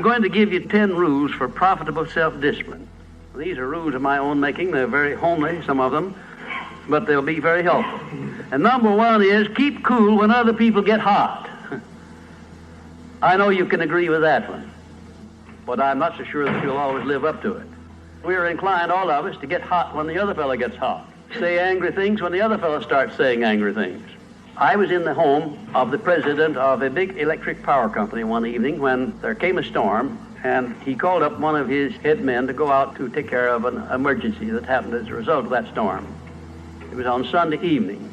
going to give you 10 rules for profitable self-discipline. These are rules of my own making. They're very homely, some of them, but they'll be very helpful. And number one is keep cool when other people get hot. I know you can agree with that one, but I'm not so sure that you'll always live up to it. We're inclined, all of us, to get hot when the other fellow gets hot. Say angry things when the other fellow starts saying angry things. I was in the home of the president of a big electric power company one evening when there came a storm, and he called up one of his head men to go out to take care of an emergency that happened as a result of that storm. It was on Sunday evening.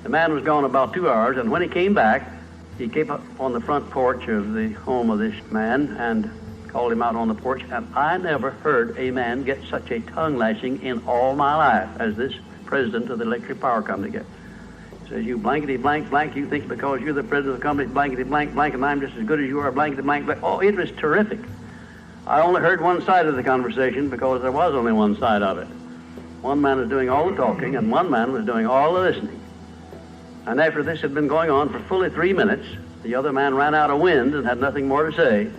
The man was gone about 2 hours, and when he came back, he came up on the front porch of the home of this man and called him out on the porch, and I never heard a man get such a tongue lashing in all my life as this president of the electric power company gets. He says, you blankety blank blank, you think because you're the president of the company, blankety blank blank, and I'm just as good as you are, blankety blank blank. Oh, it was terrific. I only heard one side of the conversation because there was only one side of it. One man was doing all the talking, and one man was doing all the listening. And after this had been going on for fully 3 minutes, the other man ran out of wind and had nothing more to say.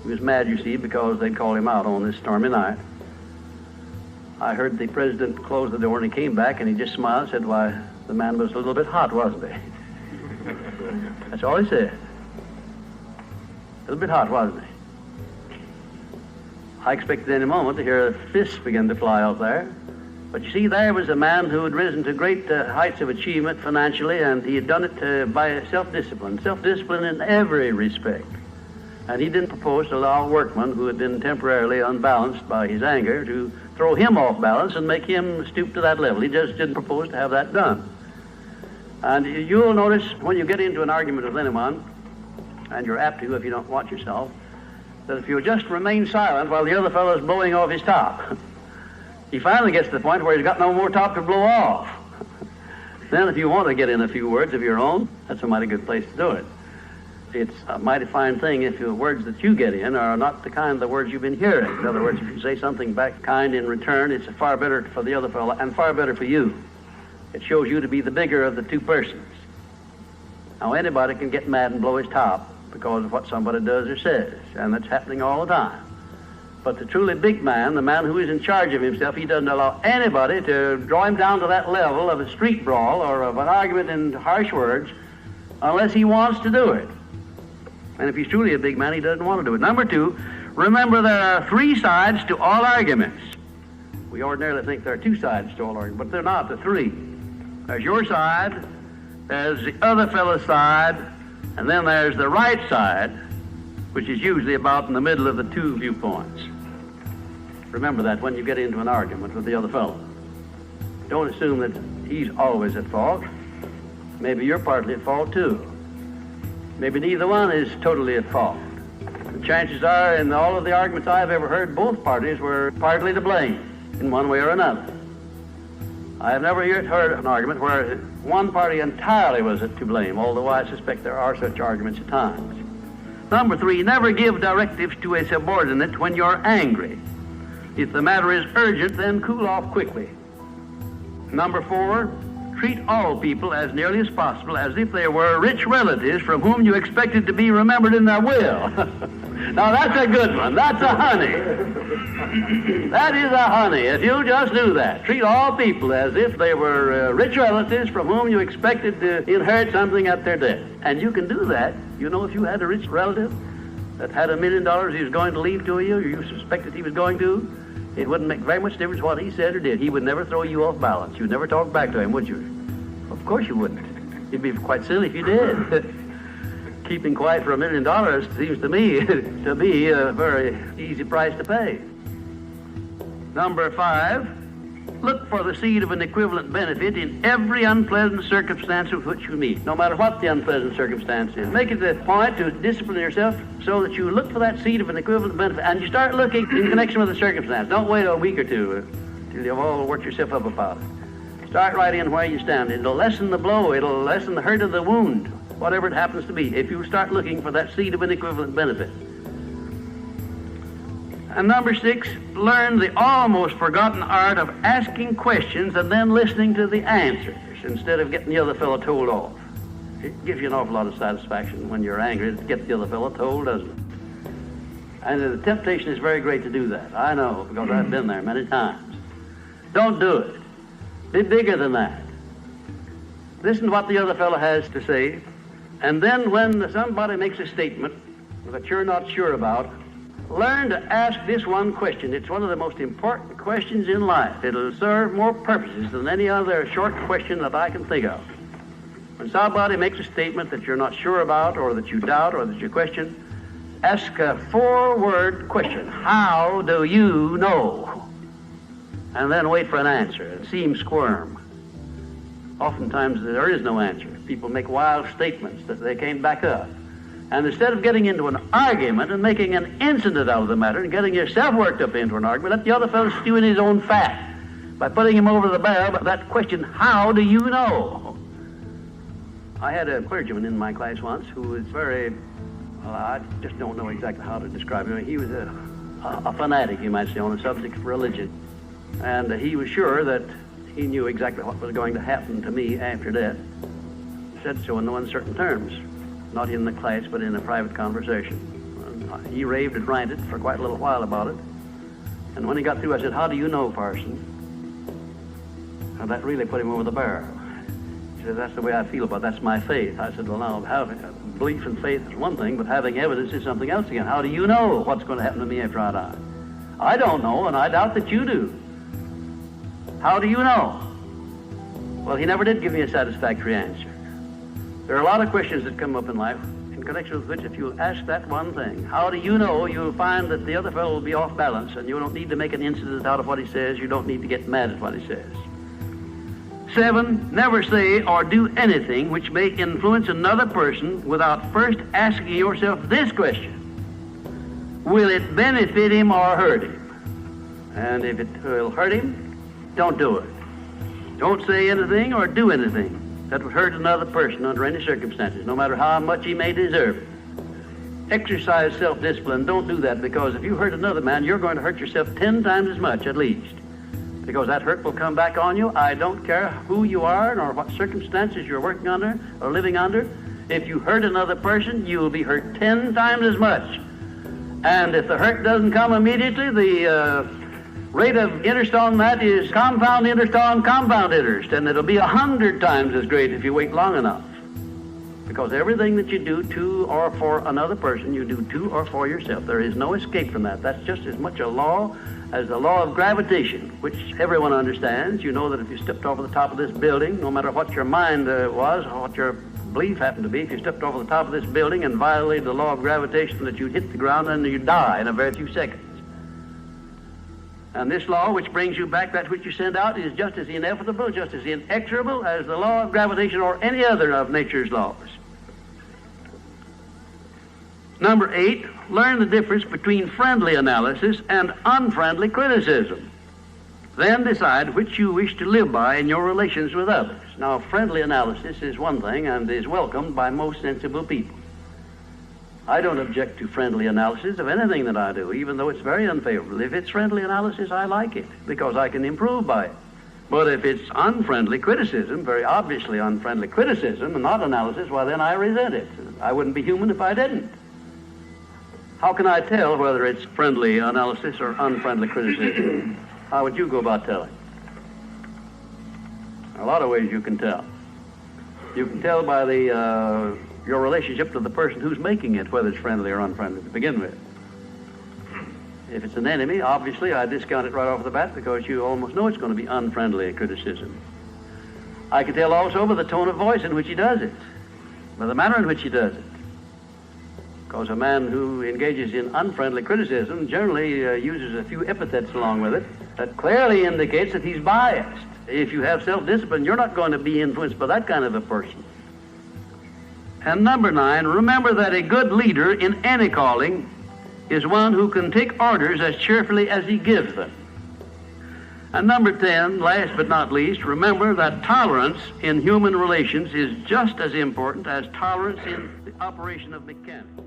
He was mad, you see, because they'd called him out on this stormy night. I heard the president close the door, and he came back, and he just smiled and said, why, the man was a little bit hot, wasn't he? That's all he said. A little bit hot, wasn't he? I expected any moment to hear fists begin to fly out there. But you see, there was a man who had risen to great heights of achievement financially, and he had done it by self-discipline in every respect. And he didn't propose to allow a workman who had been temporarily unbalanced by his anger to throw him off balance and make him stoop to that level. He just didn't propose to have that done. And you'll notice when you get into an argument with anyone, and you're apt to if you don't watch yourself, that if you just remain silent while the other fellow is blowing off his top, he finally gets to the point where he's got no more top to blow off. Then if you want to get in a few words of your own, that's a mighty good place to do it. It's a mighty fine thing if the words that you get in are not the kind of the words you've been hearing. In other words, if you say something back kind in return, it's far better for the other fellow and far better for you. It shows you to be the bigger of the two persons. Now, anybody can get mad and blow his top because of what somebody does or says, and that's happening all the time. But the truly big man, the man who is in charge of himself, he doesn't allow anybody to draw him down to that level of a street brawl or of an argument in harsh words unless he wants to do it. And if he's truly a big man, he doesn't want to do it. Number two, remember there are 3 sides to all arguments. We ordinarily think there are 2 sides to all arguments, but they're not. They're 3. There's your side, there's the other fellow's side, and then there's the right side, which is usually about in the middle of the 2 viewpoints. Remember that when you get into an argument with the other fellow. Don't assume that he's always at fault. Maybe you're partly at fault too. Maybe neither one is totally at fault. The chances are, in all of the arguments I've ever heard, both parties were partly to blame in one way or another. I have never yet heard an argument where one party entirely was to blame, although I suspect there are such arguments at times. Number 3, never give directives to a subordinate when you're angry. If the matter is urgent, then cool off quickly. Number 4, treat all people as nearly as possible as if they were rich relatives from whom you expected to be remembered in their will. Now that's a good one. That's a honey. That is a honey. If you just do that, treat all people as if they were rich relatives from whom you expected to inherit something at their death. And you can do that. You know, if you had a rich relative that had $1 million he was going to leave to you, or you suspected he was going to, it wouldn't make very much difference what he said or did. He would never throw you off balance. You'd never talk back to him, would you? Of course you wouldn't. You'd be quite silly if you did. Keeping quiet for $1 million seems to me to be a very easy price to pay. Number 5, look for the seed of an equivalent benefit in every unpleasant circumstance with which you meet, no matter what the unpleasant circumstance is. Make it a point to discipline yourself so that you look for that seed of an equivalent benefit, and you start looking in connection with the circumstance. Don't wait a week or two till you've all worked yourself up about it. Start right in where you stand. It'll lessen the blow. It'll lessen the hurt of the wound, whatever it happens to be, if you start looking for that seed of an equivalent benefit. And number 6, learn the almost forgotten art of asking questions and then listening to the answers instead of getting the other fellow told off. It gives you an awful lot of satisfaction when you're angry to get the other fellow told, doesn't it? And the temptation is very great to do that. I know, because I've been there many times. Don't do it. Be bigger than that. Listen to what the other fellow has to say, and then when somebody makes a statement that you're not sure about, learn to ask this one question. It's one of the most important questions in life. It'll serve more purposes than any other short question that I can think of. When somebody makes a statement that you're not sure about, or that you doubt, or that you question, ask a 4-word question. How do you know? And then wait for an answer and see him squirm. Oftentimes there is no answer. People make wild statements that they can't back up. And instead of getting into an argument and making an incident out of the matter and getting yourself worked up into an argument, let the other fellow stew in his own fat by putting him over the barrel by that question, how do you know? I had a clergyman in my class once who was very, well, I just don't know exactly how to describe him. He was a fanatic, you might say, on the subject of religion. And he was sure that he knew exactly what was going to happen to me after death. Said so in no uncertain terms, not in the class, but in a private conversation. And he raved and ranted for quite a little while about it. And when he got through, I said, how do you know, parson? And that really put him over the barrel. He said, that's the way I feel about it. That's my faith. I said, well, now, having belief and faith is one thing, but having evidence is something else again. How do you know what's going to happen to me after I die? I don't know, and I doubt that you do. How do you know? Well, he never did give me a satisfactory answer. There are a lot of questions that come up in life in connection with which if you ask that one thing, how do you know, you'll find that the other fellow will be off balance, and you don't need to make an incident out of what he says. You don't need to get mad at what he says. 7, never say or do anything which may influence another person without first asking yourself this question. Will it benefit him or hurt him? And if it will hurt him, don't do it. Don't say anything or do anything that would hurt another person under any circumstances, no matter how much he may deserve it. Exercise self-discipline. Don't do that, because if you hurt another man, you're going to hurt yourself 10 times as much at least, because that hurt will come back on you. I don't care who you are nor what circumstances you're working under or living under. If you hurt another person, you will be hurt 10 times as much. And if the hurt doesn't come immediately, the rate of interest on that is compound interest on compound interest, and it'll be 100 times as great if you wait long enough. Because everything that you do to or for another person, you do to or for yourself. There is no escape from that. That's just as much a law as the law of gravitation, which everyone understands. You know that if you stepped over the top of this building, no matter what your mind was or what your belief happened to be, if you stepped over the top of this building and violated the law of gravitation, that you'd hit the ground and you'd die in a very few seconds. And this law, which brings you back that which you send out, is just as inevitable, just as inexorable as the law of gravitation or any other of nature's laws. Number 8, learn the difference between friendly analysis and unfriendly criticism. Then decide which you wish to live by in your relations with others. Now, friendly analysis is one thing and is welcomed by most sensible people. I don't object to friendly analysis of anything that I do, even though it's very unfavorable. If it's friendly analysis, I like it, because I can improve by it. But if it's unfriendly criticism, very obviously unfriendly criticism, and not analysis, well, then I resent it. I wouldn't be human if I didn't. How can I tell whether it's friendly analysis or unfriendly criticism? How would you go about telling? There are a lot of ways you can tell. You can tell by your relationship to the person who's making it, whether it's friendly or unfriendly to begin with. If it's an enemy, obviously I discount it right off the bat, because you almost know it's going to be unfriendly criticism. I can tell also by the tone of voice in which he does it, by the manner in which he does it. Because a man who engages in unfriendly criticism generally uses a few epithets along with it that clearly indicates that he's biased. If you have self-discipline, you're not going to be influenced by that kind of a person. And number 9, remember that a good leader in any calling is one who can take orders as cheerfully as he gives them. And number 10, last but not least, remember that tolerance in human relations is just as important as tolerance in the operation of mechanics.